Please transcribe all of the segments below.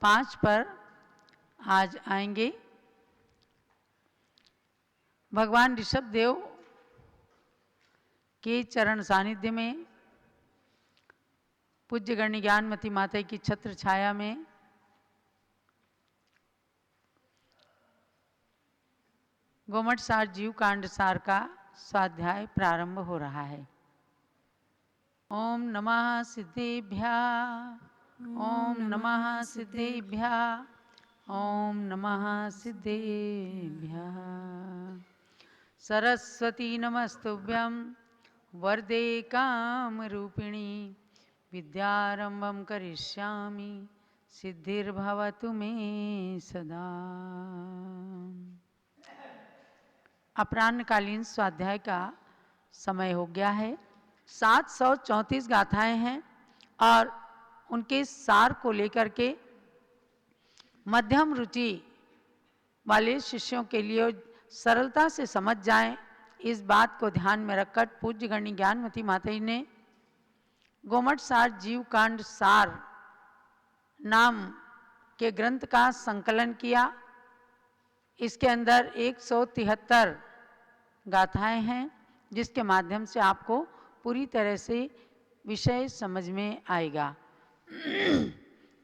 5 पर आज आएंगे। भगवान ऋषभदेव के चरण सानिध्य में पूज्य गण्य ज्ञानमती माता की छत्र छाया में गोमठ सार जीव कांड सार का स्वाध्याय प्रारंभ हो रहा है। ओम नमः सिद्धेभ्यः, ओम नमः सिद्धेभ्यः, ओम नमः सिद्धेभ्यः। सरस्वती नमस्तुभ्यं वरदे कामरूपिणी, विद्यारंभं करिष्यामि सिद्धिर्भवतु मे सदा। अपराह्नकालीन स्वाध्याय का समय हो गया है। 734 गाथाएं हैं और उनके सार को लेकर के मध्यम रुचि वाले शिष्यों के लिए सरलता से समझ जाएं, इस बात को ध्यान में रखकर पूज्य गण्य ज्ञानमती माता जी ने गोमठ सार जीव कांड सार नाम के ग्रंथ का संकलन किया। इसके अंदर 173 गाथाएं हैं जिसके माध्यम से आपको पूरी तरह से विषय समझ में आएगा।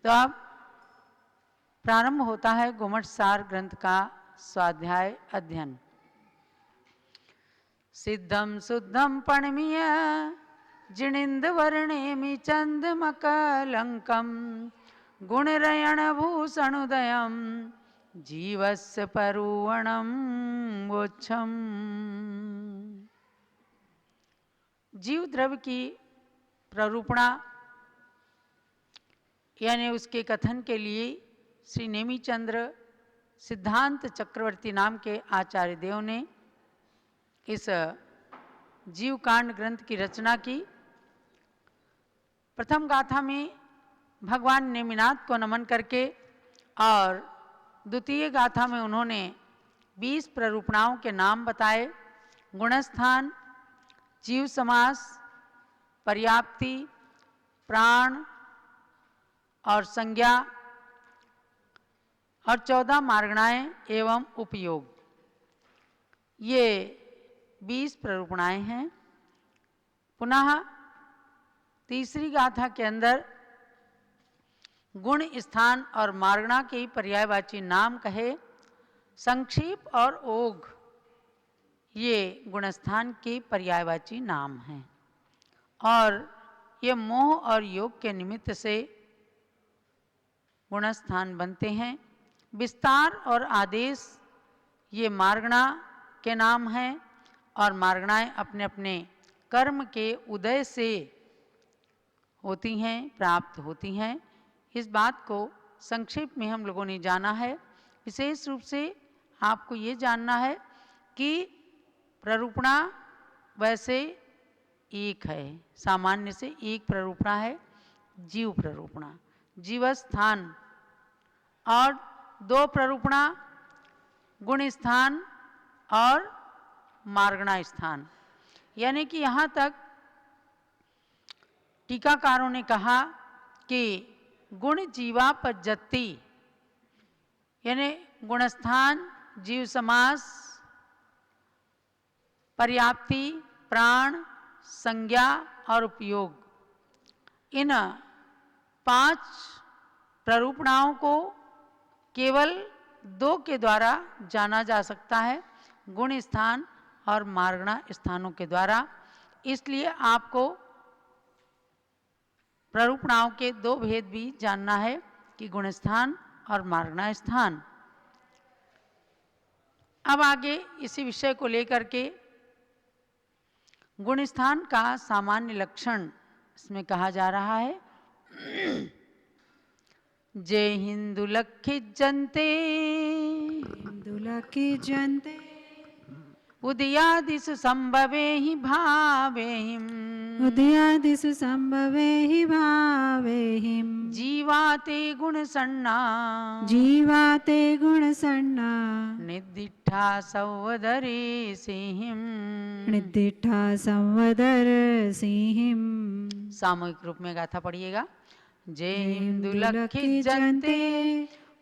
तो अब प्रारंभ होता है गोमठ सार ग्रंथ का स्वाध्याय अध्ययन। सिद्धम शुद्धम पणमीय जिणिंद वर्णेमि चंदमकलंकम गुणरयण भूषणोदयम जीवस्य परुवणम वोच्छम। जीव द्रव्य की प्ररूपणा यानी उसके कथन के लिए श्री नेमिचंद्र सिद्धांत चक्रवर्ती नाम के आचार्य देव ने इस जीव कांड ग्रंथ की रचना की। प्रथम गाथा में भगवान नेमिनाथ को नमन करके और द्वितीय गाथा में उन्होंने 20 प्ररूपणाओं के नाम बताए। गुणस्थान, जीव समास, पर्याप्ति, प्राण और संज्ञा और 14 मार्गणाएं एवं उपयोग, ये 20 प्ररूपणाएं हैं। पुनः तीसरी गाथा के अंदर गुण, स्थान और मार्गणा के पर्यायवाची नाम कहे। संक्षेप और ओघ ये गुणस्थान के पर्यायवाची नाम हैं और ये मोह और योग के निमित्त से गुणस्थान बनते हैं। विस्तार और आदेश ये मार्गणा के नाम हैं और मार्गणाएं अपने अपने कर्म के उदय से होती हैं, प्राप्त होती हैं। इस बात को संक्षेप में हम लोगों ने जाना है। विशेष रूप से आपको ये जानना है कि प्ररूपणा वैसे एक है, सामान्य से एक प्ररूपणा है जीव प्ररूपणा, जीवस्थान, और 2 प्ररूपणा गुण स्थान और मार्गणा स्थान। यानी कि यहाँ तक टीकाकारों ने कहा कि गुण जीवा पज्जति यानी गुणस्थान, जीव समास, पर्याप्ति, प्राण, संज्ञा और उपयोग, इन 5 प्ररूपणाओं को केवल 2 के द्वारा जाना जा सकता है, गुण स्थान और मार्गणा स्थानों के द्वारा। इसलिए आपको प्ररूपणाओं के 2 भेद भी जानना है कि गुणस्थान और मार्गणा स्थान। अब आगे इसी विषय को लेकर के गुणस्थान का सामान्य लक्षण इसमें कहा जा रहा है। जय हिंदु लखी जनते, हिंदु लखी जनते, उदयादिषु संभवे हि भावेहिम्, उदयादिषु संभवे हि भावेहिम्, जीवाते गुणसन्ना, जीवाते गुणसन्ना, निद्दिष्ठा संवदरे सिंहिम्, निद्दिष्ठा संवदर सिंहिम्। सामूहिक रूप में गाथा पढ़िएगा। जेहिंदुलखिजन्ते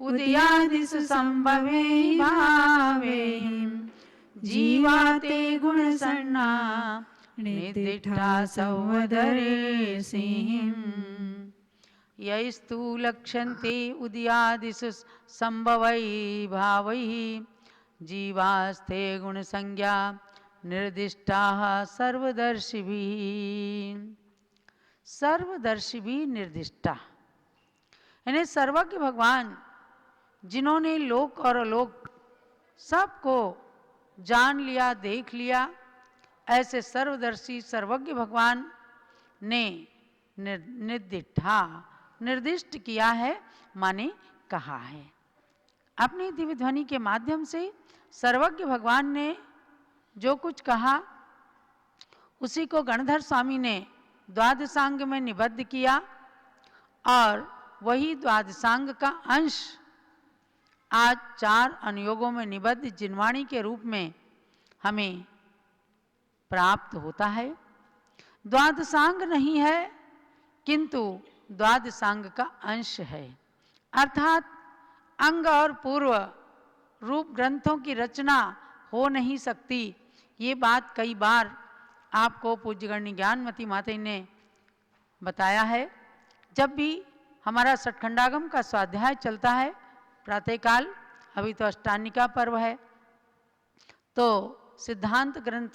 उदयादिषु संभवे भावेहिं जीवाते गुणसन्ना निर्दिष्टा सौवदरेसिंह यैस्तु लक्ष्यन्ते उदयादिषु संभवै भावैः जीवास्ते गुणसंज्ञा निर्दिष्टाः सर्वदर्शिभिः। सर्वदर्शिभिः निर्दिष्टा यानी सर्वज्ञ भगवान जिन्होंने लोक और अलोक सबको जान लिया, देख लिया, ऐसे सर्वदर्शी सर्वज्ञ भगवान ने निर्दिष्ट किया है, माने कहा है। अपनी दिव्य ध्वनि के माध्यम से सर्वज्ञ भगवान ने जो कुछ कहा उसी को गणधर स्वामी ने द्वादशांग में निबद्ध किया और वही द्वादशांग का अंश आज 4 अनुयोगों में निबद्ध जिनवाणी के रूप में हमें प्राप्त होता है। द्वादशांग नहीं है किंतु द्वादशांग का अंश है, अर्थात अंग और पूर्व रूप ग्रंथों की रचना हो नहीं सकती। ये बात कई बार आपको पूज्यगण्य ज्ञानमती माता ने बताया है। जब भी हमारा सठखंडागम का स्वाध्याय चलता है प्रातःकाल, अभी तो अष्टानिका पर्व है, तो सिद्धांत ग्रंथ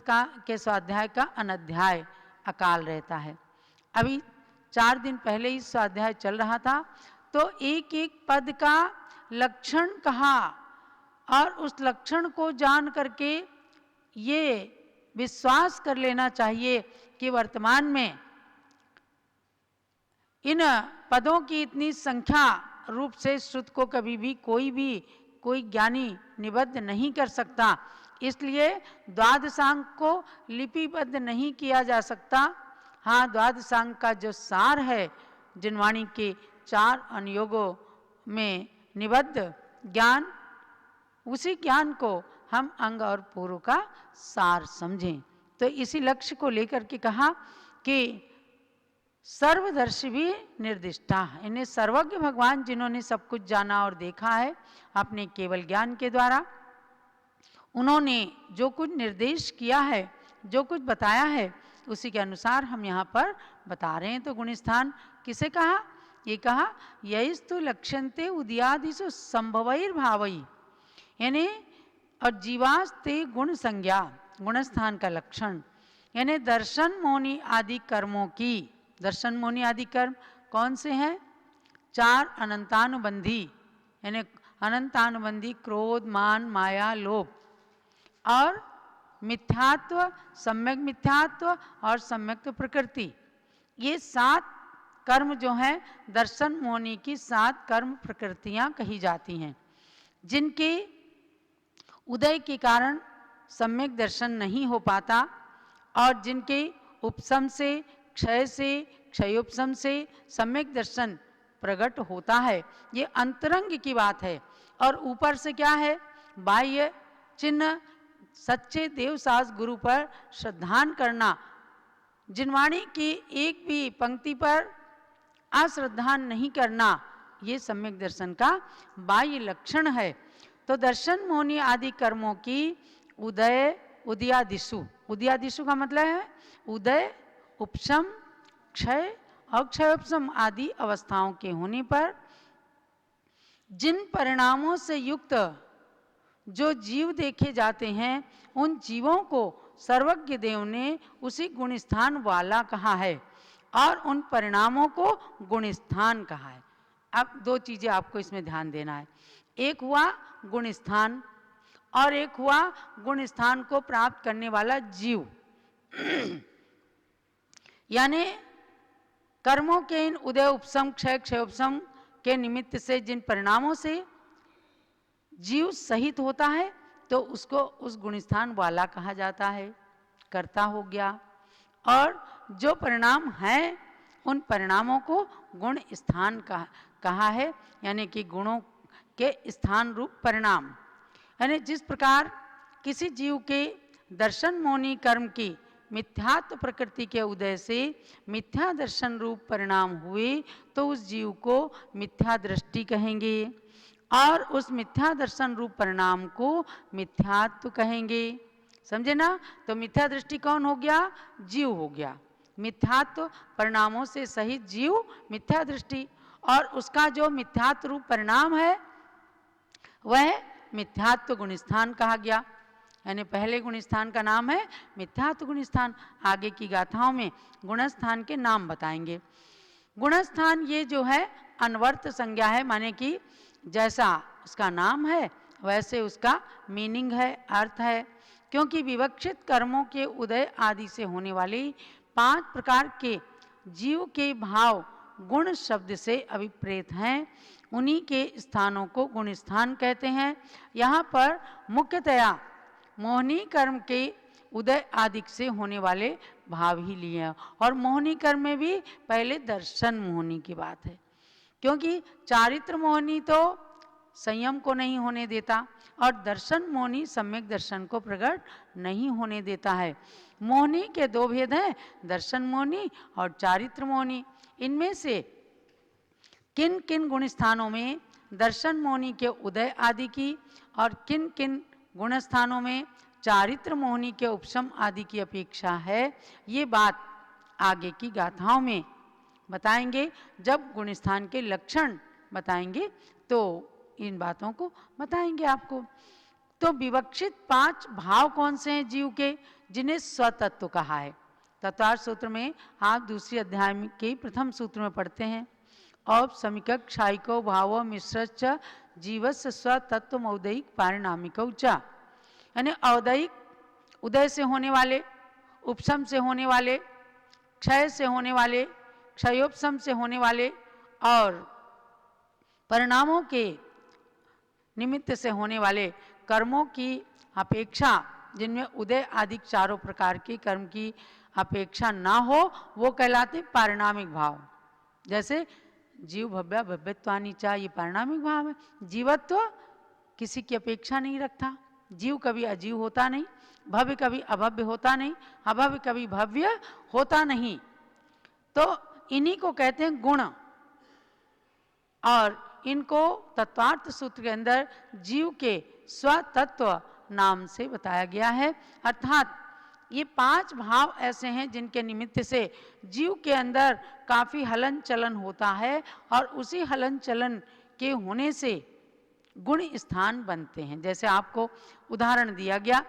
के स्वाध्याय का अनध्याय अकाल रहता है। अभी 4 दिन पहले ही स्वाध्याय चल रहा था, तो एक एक पद का लक्षण कहा और उस लक्षण को जान करके ये विश्वास कर लेना चाहिए कि वर्तमान में इन पदों की इतनी संख्या रूप से श्रुत को कभी भी कोई ज्ञानी निबद्ध नहीं कर सकता। इसलिए द्वादशांग को लिपिबद्ध नहीं किया जा सकता। हाँ, द्वादशांग का जो सार है जिनवाणी के 4 अनुयोगों में निबद्ध ज्ञान, उसी ज्ञान को हम अंग और पूर्व का सार समझें। तो इसी लक्ष्य को लेकर के कहा कि सर्वदर्शी भी निर्दिष्टा, इन्हें सर्वज्ञ भगवान जिन्होंने सब कुछ जाना और देखा है अपने केवल ज्ञान के द्वारा, उन्होंने जो कुछ निर्देश किया है, जो कुछ बताया है, उसी के अनुसार हम यहाँ पर बता रहे हैं। तो गुणस्थान किसे कहा? ये कहा यस्तु लक्ष्यन्ते उदयादिषु संभवैर्भावैः, यानी और जीवास्ते गुण संज्ञा, गुणस्थान का लक्षण यानी दर्शन मोनि आदि कर्मों की। दर्शन मोनि आदि कर्म कौन से हैं? 4 अनंतानुबंधी, यानी अनंतानुबंधी क्रोध, मान, माया, लोभ और मिथ्यात्व, सम्यक मिथ्यात्व और सम्यक प्रकृति। ये 7 कर्म जो हैं दर्शन मोनि की 7 कर्म प्रकृतियां कही जाती हैं, जिनके उदय के कारण सम्यक दर्शन नहीं हो पाता और जिनके उपशम से, क्षय से, क्षयोपशम से सम्यक दर्शन प्रकट होता है। ये अंतरंग की बात है। और ऊपर से क्या है? बाह्य चिन्ह, सच्चे देवसास गुरु पर श्रद्धान करना, जिनवाणी की एक भी पंक्ति पर अश्रद्धान नहीं करना, ये सम्यक दर्शन का बाह्य लक्षण है। तो दर्शन मोनि आदि कर्मों की उदयादिषु, उदयादिषु का मतलब है उदय, उपशम, क्षय और क्षयोपशम आदि अवस्थाओं के होने पर जिन परिणामों से युक्त जो जीव देखे जाते हैं, उन जीवों को सर्वज्ञ देव ने उसी गुणस्थान वाला कहा है और उन परिणामों को गुणस्थान कहा है। अब 2 चीजें आपको इसमें ध्यान देना है। एक हुआ गुणस्थान और एक हुआ गुणस्थान को प्राप्त करने वाला जीव। यानी कर्मों के इन उदय, उपशम, क्षय, क्षयोपशम के निमित्त से जिन परिणामों से जीव सहित होता है, तो उसको उस गुणस्थान वाला कहा जाता है, कर्ता हो गया। और जो परिणाम हैं उन परिणामों को गुण स्थान कहा है, यानी कि गुणों के स्थान रूप परिणाम। यानी जिस प्रकार किसी जीव के दर्शन मोनि कर्म की मिथ्यात्व प्रकृति के उदय से मिथ्या दर्शन रूप परिणाम हुए तो उस जीव को मिथ्या दृष्टि कहेंगे और उस मिथ्या दर्शन रूप परिणाम को मिथ्यात्व कहेंगे। समझे ना? तो मिथ्या दृष्टि कौन हो गया? जीव हो गया। मिथ्यात्व परिणामों से सहित जीव मिथ्या दृष्टि, और उसका जो मिथ्यात्व रूप परिणाम है वह मिथ्यात्व गुणस्थान कहा गया। यानी पहले गुणस्थान का नाम है मिथ्यात्व गुणस्थान। आगे की गाथाओं में गुणस्थान के नाम बताएंगे। गुणस्थान ये जो है अनवर्त संज्ञा है, माने कि जैसा उसका नाम है वैसे उसका मीनिंग है, अर्थ है। क्योंकि विवक्षित कर्मों के उदय आदि से होने वाले 5 प्रकार के जीव के भाव गुण शब्द से अभिप्रेत हैं, उन्हीं के स्थानों को गुण स्थान कहते हैं। यहाँ पर मुख्यतया मोहनी कर्म के उदय आदि से होने वाले भाव ही लिए हैं, और मोहनी कर्म में भी पहले दर्शन मोहनी की बात है, क्योंकि चारित्र मोहनी तो संयम को नहीं होने देता और दर्शन मोहनी सम्यक दर्शन को प्रकट नहीं होने देता है। मोहनी के 2 भेद हैं, दर्शन मोहनी और चारित्र मोहनी। इनमें से किन किन गुण स्थानों में दर्शन मोहनी के उदय आदि की और किन किन गुण स्थानों में चारित्र मोहनी के उपशम आदि की अपेक्षा है, ये बात आगे की गाथाओं में बताएंगे। जब गुणस्थान के लक्षण बताएंगे तो इन बातों को बताएंगे आपको। तो विवक्षित 5 भाव कौन से हैं जीव के, जिन्हें स्वतत्व कहा है? तत्वार्थ सूत्र में आप दूसरी अध्याय के प्रथम सूत्र में पढ़ते हैं, औपसमिक क्षायिको भावो मिश्रश्च जीवस्य स्वतत्व मौदयिक पारिणामिकौ च। यानी औदयिक उदय से होने वाले, उपशम से होने वाले, क्षय से होने वाले, क्षयोपशम से होने वाले और परिणामों के निमित्त से होने वाले कर्मों की अपेक्षा, जिनमें उदय आदि चारों प्रकार के कर्म की अपेक्षा ना हो, वो कहलाते पारिणामिक भाव। जैसे जीव भव्य भव्यत्वानि चा, ये पारिणामिक भाव है। जीवत्व किसी की अपेक्षा नहीं रखता, जीव कभी अजीव होता नहीं, भव्य कभी अभव्य होता नहीं, अभव्य कभी भव्य होता नहीं। तो इन्हीं को कहते हैं गुण, और इनको तत्वार्थ सूत्र के अंदर जीव के स्वतत्व नाम से बताया गया है। अर्थात ये 5 भाव ऐसे हैं जिनके निमित्त से जीव के अंदर काफ़ी हलन चलन होता है, और उसी हलन चलन के होने से गुण स्थान बनते हैं। जैसे आपको उदाहरण दिया गया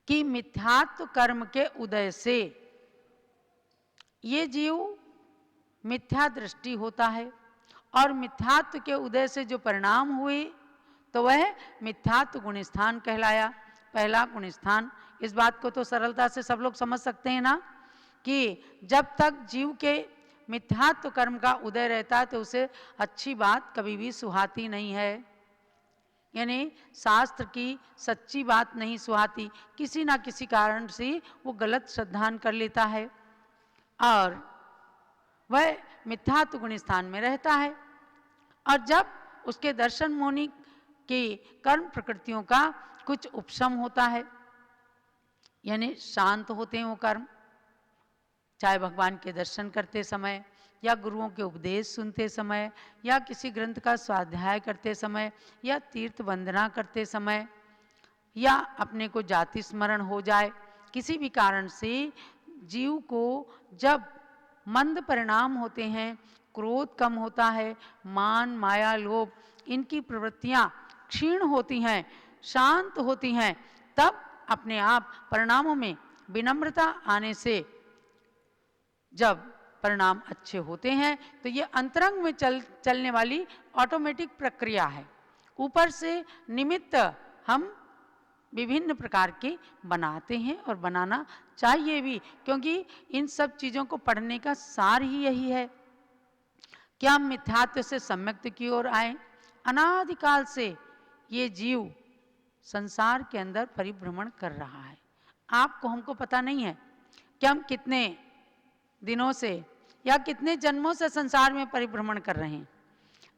कि मिथ्यात्व कर्म के उदय से ये जीव मिथ्या दृष्टि होता है, और मिथ्यात्व के उदय से जो परिणाम हुए तो वह मिथ्यात्व गुणस्थान कहलाया, पहला गुणस्थान। इस बात को तो सरलता से सब लोग समझ सकते हैं ना, कि जब तक जीव के मिथ्यात्व कर्म का उदय रहता है तो उसे अच्छी बात कभी भी सुहाती नहीं है। यानी शास्त्र की सच्ची बात नहीं सुहाती, किसी ना किसी कारण से वो गलत श्रद्धान कर लेता है और वह मिथ्यात्व गुण स्थान में रहता है। और जब उसके दर्शन मोहनी की कर्म प्रकृतियों का कुछ उपशम होता है, यानी शांत होते हैं वो कर्म, चाहे भगवान के दर्शन करते समय या गुरुओं के उपदेश सुनते समय या किसी ग्रंथ का स्वाध्याय करते समय या तीर्थ वंदना करते समय या अपने को जाति स्मरण हो जाए, किसी भी कारण से जीव को जब मंद परिणाम होते हैं, क्रोध कम होता है, मान माया लोभ इनकी प्रवृत्तियां क्षीण होती हैं, शांत होती हैं, तब अपने आप परिणामों में विनम्रता आने से जब परिणाम अच्छे होते हैं तो ये अंतरंग में चलने वाली ऑटोमेटिक प्रक्रिया है। ऊपर से निमित्त हम विभिन्न प्रकार के बनाते हैं और बनाना चाहिए भी, क्योंकि इन सब चीज़ों को पढ़ने का सार ही यही है कि हम मिथ्यात्व से सम्यक्त की ओर आए। अनादिकाल से ये जीव संसार के अंदर परिभ्रमण कर रहा है। आपको हमको पता नहीं है कि हम कितने दिनों से या कितने जन्मों से संसार में परिभ्रमण कर रहे हैं।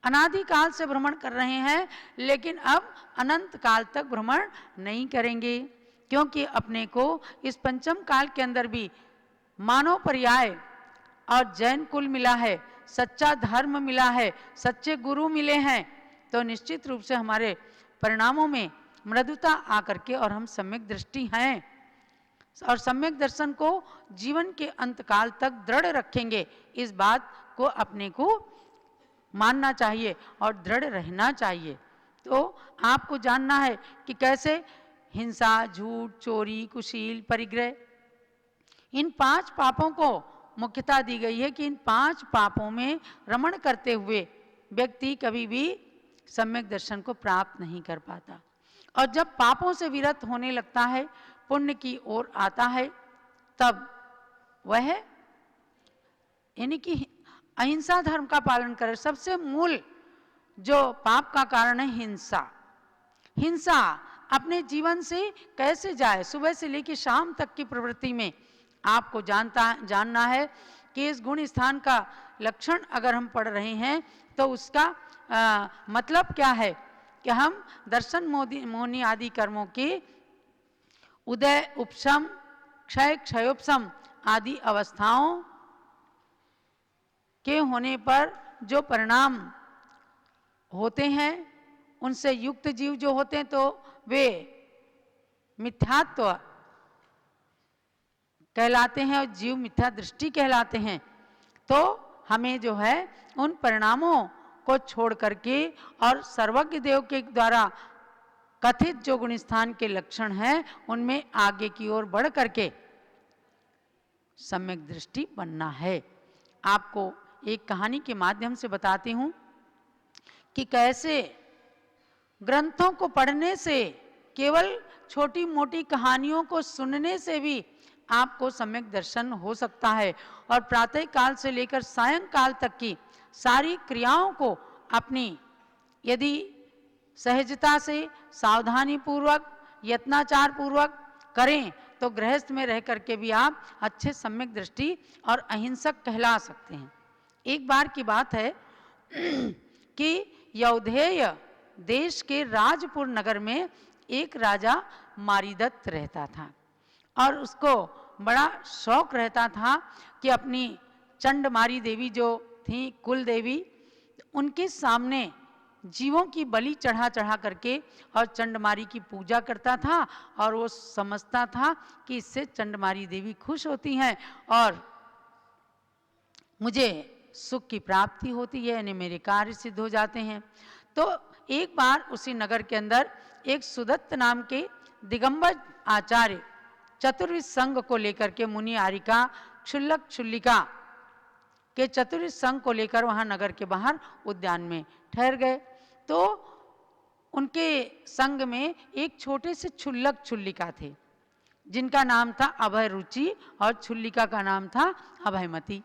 अनादिकाल से भ्रमण कर रहे हैं, लेकिन अब अनंत काल तक भ्रमण नहीं करेंगे। क्योंकि अपने को इस पंचम काल के अंदर भी मानव पर्याय और जैन कुल मिला है, सच्चा धर्म मिला है, सच्चे गुरु मिले हैं, तो निश्चित रूप से हमारे परिणामों में मृदुता आकर के और हम सम्यक दृष्टि हैं और सम्यक दर्शन को जीवन के अंतकाल तक दृढ़ रखेंगे। इस बात को अपने को मानना चाहिए और दृढ़ रहना चाहिए। तो आपको जानना है कि कैसे हिंसा, झूठ, चोरी, कुशील, परिग्रह, इन 5 पापों को मुख्यता दी गई है कि इन 5 पापों में रमण करते हुए व्यक्ति कभी भी सम्यक दर्शन को प्राप्त नहीं कर पाता। और जब पापों से विरत होने लगता है, पुण्य की ओर आता है, तब वह यानी कि अहिंसा धर्म का पालन करे। सबसे मूल जो पाप का कारण है हिंसा। हिंसा अपने जीवन से कैसे जाए, सुबह से लेकर शाम तक की प्रवृत्ति में आपको जानना है कि इस गुण स्थान का लक्षण अगर हम पढ़ रहे हैं तो उसका मतलब क्या है कि हम दर्शन मोनि आदि कर्मों के उदय, उपशम, क्षय, क्षयोपशम आदि अवस्थाओं के होने पर जो परिणाम होते हैं, उनसे युक्त जीव जो होते हैं तो वे मिथ्यात्व कहलाते हैं और जीव मिथ्या दृष्टि कहलाते हैं। तो हमें जो है उन परिणामों को छोड़ करके और सर्वज्ञ देव के द्वारा कथित जो गुण स्थान के लक्षण हैं उनमें आगे की ओर बढ़ करके सम्यक दृष्टि बनना है। आपको एक कहानी के माध्यम से बताती हूं कि कैसे ग्रंथों को पढ़ने से, केवल छोटी मोटी कहानियों को सुनने से भी आपको सम्यक दर्शन हो सकता है। और प्रातः काल से लेकर सायंकाल तक की सारी क्रियाओं को अपनी यदि सहजता से, सावधानी पूर्वक, यत्नाचार पूर्वक करें तो गृहस्थ में रह करके भी आप अच्छे सम्यक दृष्टि और अहिंसक कहला सकते हैं। एक बार की बात है कि यौधेय देश के राजपुर नगर में एक राजा मारीदत्त रहता था और उसको बड़ा शौक रहता था कि अपनी चंडमारी देवी जो थी कुल देवी, उनके सामने जीवों की बलि चढ़ा चढ़ा करके और चंडमारी की पूजा करता था। और वो समझता था कि इससे चंडमारी देवी खुश होती हैं और मुझे सुख की प्राप्ति होती है, यानी मेरे कार्य सिद्ध हो जाते हैं। तो एक बार उसी नगर के अंदर एक सुदत्त नाम के दिगंबर आचार्य चतुर्विध संघ को लेकर के मुनि आरिका क्षुल्लक क्षुल्लिका के चतुर्विध संघ को लेकर वहां नगर के बाहर उद्यान में ठहर गए। तो उनके संग में एक छोटे से क्षुल्लक क्षुल्लिका थे जिनका नाम था अभय रुचि और क्षुल्लिका का नाम था अभयमती।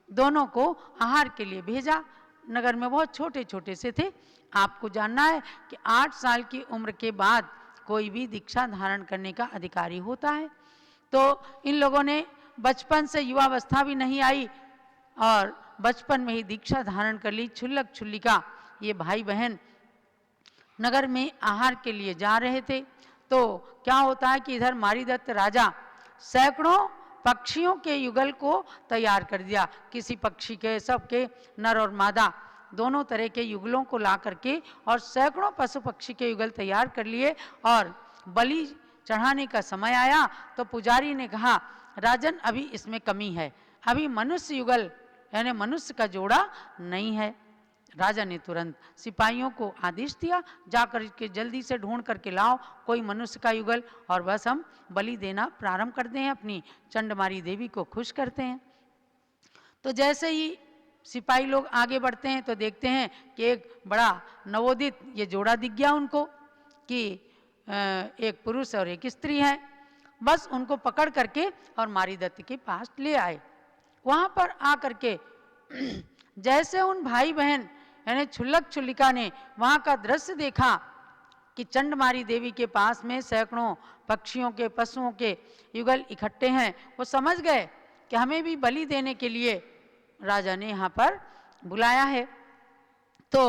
दोनों को आहार के लिए भेजा। नगर में बहुत छोटे छोटे से थे। आपको जानना है कि 8 साल की उम्र के बाद कोई भी दीक्षा धारण करने का अधिकारी होता है। तो इन लोगों ने बचपन से, युवावस्था भी नहीं आई और बचपन में ही दीक्षा धारण कर ली। क्षुल्लक क्षुल्लिका ये भाई बहन नगर में आहार के लिए जा रहे थे। तो क्या होता है कि इधर मारीदत्त राजा सैकड़ों पक्षियों के युगल को तैयार कर दिया। किसी पक्षी के, सबके नर और मादा दोनों तरह के युगलों को ला करके और सैकड़ों पशु पक्षी के युगल तैयार कर लिए। और बलि चढ़ाने का समय आया तो पुजारी ने कहा, राजन अभी इसमें कमी है, अभी मनुष्य युगल यानी मनुष्य का जोड़ा नहीं है। राजा ने तुरंत सिपाहियों को आदेश दिया, जाकर के जल्दी से ढूंढ करके लाओ कोई मनुष्य का युगल और बस हम बलि देना प्रारंभ करते हैं, अपनी चंडमारी देवी को खुश करते हैं। तो जैसे ही सिपाही लोग आगे बढ़ते हैं तो देखते हैं कि एक बड़ा नवोदित ये जोड़ा दिख गया उनको कि एक पुरुष और एक स्त्री है। बस उनको पकड़ करके और मारीदत्त के पास ले आए। वहाँ पर आकर के जैसे उन भाई बहन यानी क्षुल्लक क्षुल्लिका ने वहाँ का दृश्य देखा कि चंडमारी देवी के पास में सैकड़ों पक्षियों के, पशुओं के युगल इकट्ठे हैं, वो समझ गए कि हमें भी बलि देने के लिए राजा ने यहाँ पर बुलाया है। तो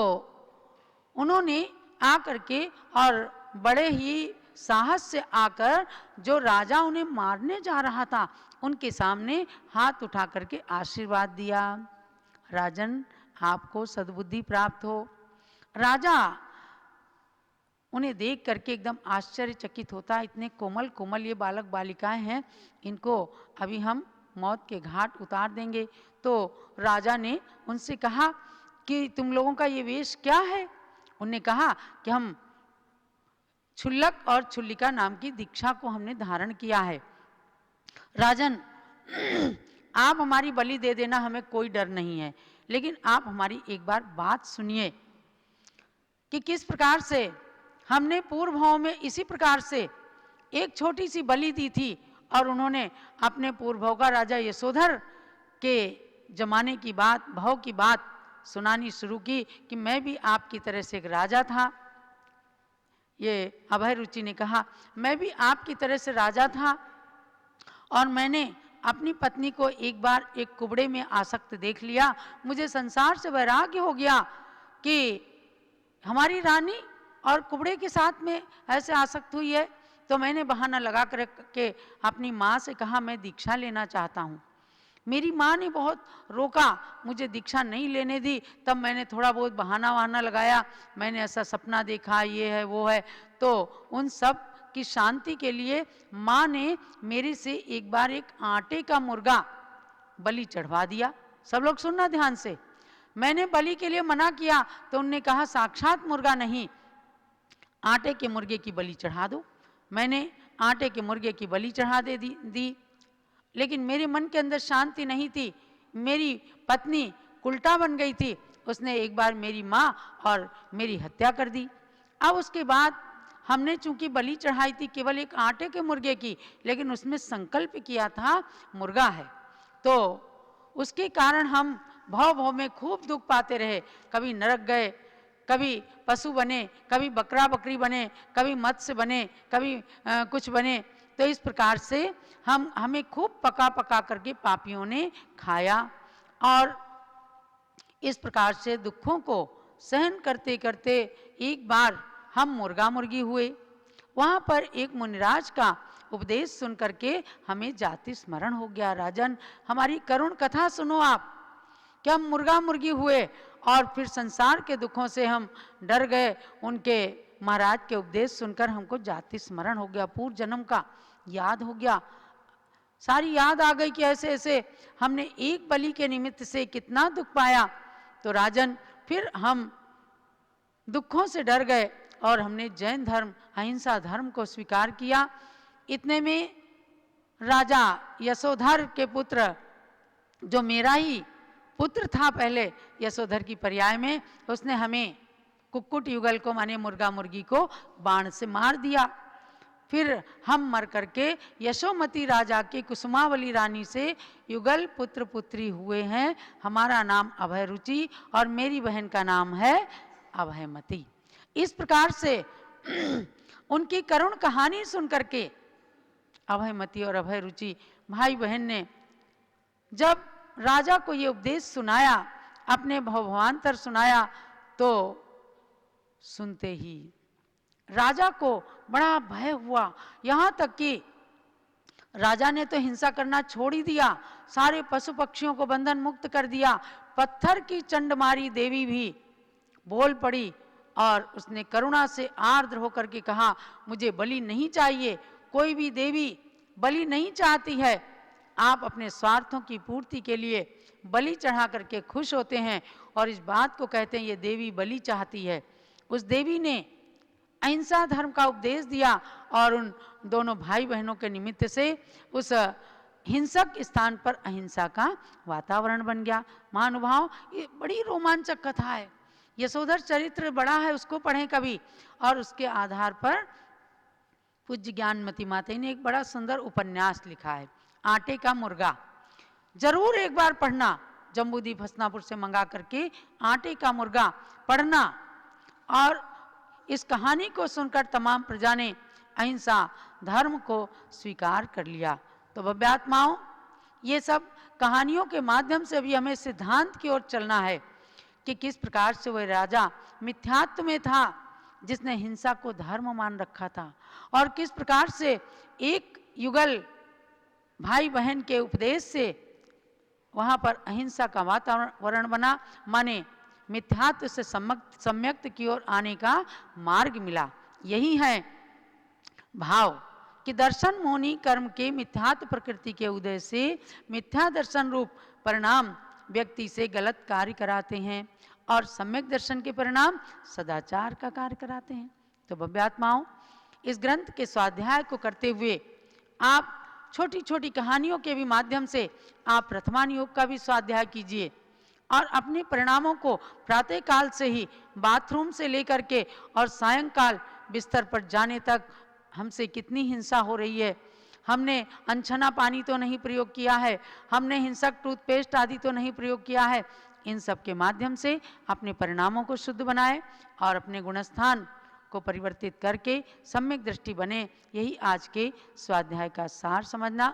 उन्होंने आकर के और बड़े ही साहस से आकर जो राजा उन्हें मारने जा रहा था उनके सामने हाथ उठा करके आशीर्वाद दिया। राजन, आपको सद्बुद्धि प्राप्त हो। राजा उन्हें देख करके एकदम आश्चर्यचकित होता, इतने कोमल कोमल ये बालक बालिकाएं हैं, इनको अभी हम मौत के घाट उतार देंगे। तो राजा ने उनसे कहा कि तुम लोगों का ये वेश क्या है? उन्होंने कहा कि हम क्षुल्लक और क्षुल्लिका नाम की दीक्षा को हमने धारण किया है। राजन, आप हमारी बलि दे देना, हमें कोई डर नहीं है, लेकिन आप हमारी एक बार बात सुनिए कि किस प्रकार से हमने पूर्व भाव में इसी प्रकार से एक छोटी सी बलि दी थी और उन्होंने अपने पूर्व भाव का राजा यशोधर के जमाने की बात, भाव की बात सुनानी शुरू की कि मैं भी आपकी तरह से एक राजा था। ये अभय रुचि ने कहा, मैं भी आपकी तरह से राजा था और मैंने अपनी पत्नी को एक बार एक कुबड़े में आसक्त देख लिया। मुझे संसार से वैराग्य हो गया कि हमारी रानी और कुबड़े के साथ में ऐसे आसक्त हुई है, तो मैंने बहाना लगा कर के अपनी माँ से कहा मैं दीक्षा लेना चाहता हूँ। मेरी माँ ने बहुत रोका, मुझे दीक्षा नहीं लेने दी। तब मैंने थोड़ा बहुत बहाना वहाना लगाया, मैंने ऐसा सपना देखा, ये है वो है। तो उन सब की शांति के लिए माँ ने मेरे से एक बार एक आटे का मुर्गा बलि चढ़वा दिया। सब लोग सुनना ध्यान से। मैंने बलि के लिए मना किया तो उन्होंने कहा साक्षात मुर्गा नहीं, आटे के मुर्गे की बलि चढ़ा दो। मैंने आटे के मुर्गे की बलि चढ़ा दी। लेकिन मेरे मन के अंदर शांति नहीं थी। मेरी पत्नी उल्टा बन गई थी, उसने एक बार मेरी माँ और मेरी हत्या कर दी। अब उसके बाद हमने चूंकि बलि चढ़ाई थी केवल एक आटे के मुर्गे की, लेकिन उसमें संकल्प किया था मुर्गा है, तो उसके कारण हम भव भव में खूब दुख पाते रहे। कभी नरक गए, कभी पशु बने, कभी बकरा बकरी बने, कभी मत्स्य बने, कभी कुछ बने। तो इस प्रकार से हमें खूब पका पका करके पापियों ने खाया और इस प्रकार से दुखों को सहन करते करते एक बार हम मुर्गा मुर्गी हुए। वहाँ पर एक मुनिराज का उपदेश सुन करके हमें जाति स्मरण हो गया। राजन, हमारी करुण कथा सुनो आप कि हम मुर्गा मुर्गी हुए और फिर संसार के दुखों से हम डर गए। उनके महाराज के उपदेश सुनकर हमको जाति स्मरण हो गया, पूर्व जन्म का याद हो गया, सारी याद आ गई कि ऐसे ऐसे हमने एक बलि के निमित्त से कितना दुख पाया। तो राजन, फिर हम दुखों से डर गए और हमने जैन धर्म, अहिंसा धर्म को स्वीकार किया। इतने में राजा यशोधर के पुत्र, जो मेरा ही पुत्र था पहले यशोधर की पर्याय में, उसने हमें कुक्कुट युगल को माने मुर्गा मुर्गी को बाण से मार दिया। फिर हम मर करके यशोमती राजा की कुसुमावली रानी से युगल पुत्र पुत्री हुए हैं। हमारा नाम अभय रुचि और मेरी बहन का नाम है अभयमती। इस प्रकार से उनकी करुण कहानी सुन करके अभयमती और अभय रुचि भाई बहन ने जब राजा को ये उपदेश सुनाया, अपने भवान्तर सुनाया, तो सुनते ही राजा को बड़ा भय हुआ। यहाँ तक कि राजा ने तो हिंसा करना छोड़ ही दिया, सारे पशु पक्षियों को बंधन मुक्त कर दिया। पत्थर की चंडमारी देवी भी बोल पड़ी और उसने करुणा से आर्द्र होकर के कहा, मुझे बलि नहीं चाहिए, कोई भी देवी बलि नहीं चाहती है। आप अपने स्वार्थों की पूर्ति के लिए बलि चढ़ा करके खुश होते हैं और इस बात को कहते हैं ये देवी बलि चाहती है। उस देवी ने अहिंसा धर्म का उपदेश दिया और उन दोनों भाई बहनों के निमित्त से उस हिंसक स्थान पर अहिंसा का वातावरण बन गया। महानुभाव, ये बड़ी रोमांचक कथा है। यशोधर चरित्र बड़ा है, उसको पढ़ें कभी। और उसके आधार पर पूज्य ज्ञानमती माता ने एक बड़ा सुंदर उपन्यास लिखा है, आटे का मुर्गा। जरूर एक बार पढ़ना, जम्बूदीप हसनापुर से मंगा करके आटे का मुर्गा पढ़ना। और इस कहानी को सुनकर तमाम प्रजा ने अहिंसा धर्म को स्वीकार कर लिया। तो भव्यात्माओं, ये सब कहानियों के माध्यम से अभी हमें सिद्धांत की ओर चलना है कि किस प्रकार से वह राजा मिथ्यात्व में था, जिसने हिंसा को धर्म मान रखा था, और किस प्रकार से एक युगल भाई बहन के उपदेश से वहाँ पर अहिंसा का वातावरण बना, माने मिथ्यात्व से सम्यक्त की ओर आने का मार्ग मिला। यही है भाव कि दर्शन मोनी कर्म के मिथ्यात्व प्रकृति के उदय से मिथ्या दर्शन रूप परिणाम व्यक्ति से गलत कार्य कराते हैं, और सम्यक दर्शन के परिणाम सदाचार का कार्य कराते हैं। तो भव्यात्माओं, इस ग्रंथ के स्वाध्याय को करते हुए आप छोटी छोटी कहानियों के भी माध्यम से आप प्रथमान योग का भी स्वाध्याय कीजिए, और अपने परिणामों को प्रातः काल से ही बाथरूम से लेकर के और सायंकाल बिस्तर पर जाने तक हमसे कितनी हिंसा हो रही है, हमने अनछना पानी तो नहीं प्रयोग किया है, हमने हिंसक टूथपेस्ट आदि तो नहीं प्रयोग किया है, इन सब के माध्यम से अपने परिणामों को शुद्ध बनाए और अपने गुणस्थान को परिवर्तित करके सम्यक दृष्टि बने। यही आज के स्वाध्याय का सार समझना।